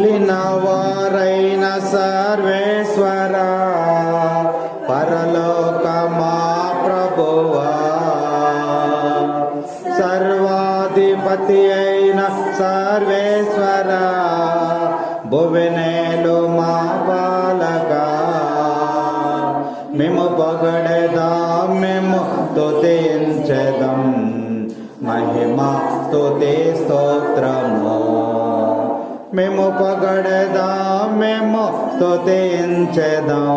లినవారైన సర్వేశ్వరా పరలోక మా ప్రభువా, సర్వాధిపతి అయిన సర్వేశ్వరా భువనేలు మా పాలకా, మేము పొగడెదాం మేము స్తుతించెదం, మహిమా స్తుతి స్తోత్రము. మేము పొగడెదాం మేము స్తుతించెదం,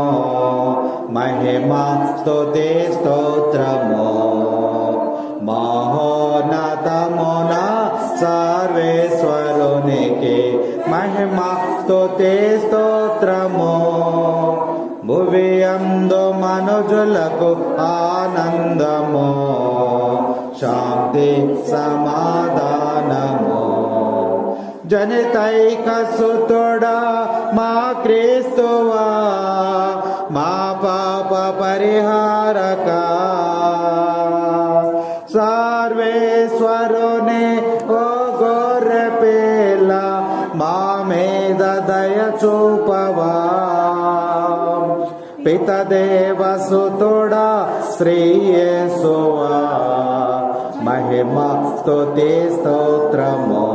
మహిమా స్తుతి స్తోత్రము. మహోన్నతమున సర్వేశ్వరునికి మహిమా స్తుతి స్తోత్రము. భువియందు మనుజులకు ఆనందము, శాంతి సమాధానము. జనితైక సుతుడా మా క్రీస్తువా, మా పాప పరిహారక, సర్వేశ్వరుని ఓ గొర్రె పిల్ల మా మీద దయ చూపవా. పితదేవసుతుడా శ్రీ యేసువా, మహిమా స్తుతి స్తోత్రము.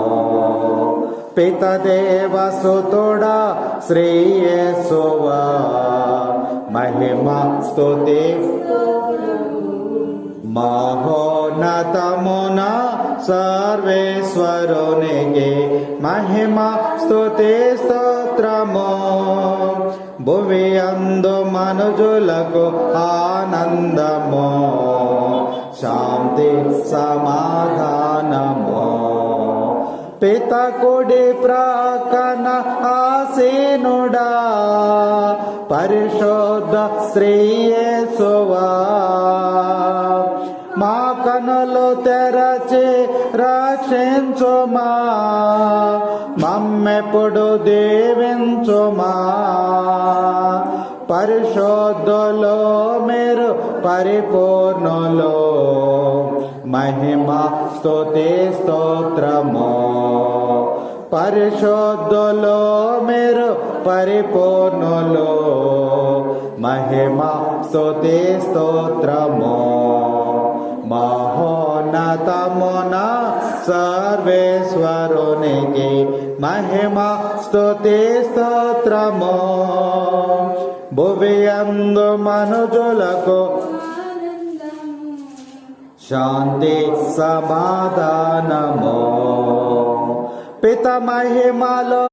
పితదేవసుతుడా శ్రీ యేసువా, మహిమా స్తుతి. మహోన్నతమున సర్వేశ్వరునికి మహిమా స్తుతి స్తోత్రము. భువియందు మనుజులకు ఆనందము, శాంతి సమాధానము. పిత కుడి ప్రక్కన ఆసీనుడా, పరిశుద్ధ శ్రీ యేసువా, మా కనులు తెరచి రక్షించుమా, మమ్మెప్పుడు దీవించుమా. పరిశుద్ధులో మీరు పరిపూర్ణులో, మహిమా స్తుతి స్తోత్రము. పరిశుద్ధులో మీరు పరిపూర్ణులో, మహిమా స్తుతి స్తోత్రము. మహోన్నతమున సర్వేశ్వరునికి మహిమా స్తుతి స్తోత్రము. భువియందు మనుజులకు శాంతి సమాధానము. పిత మహిమలో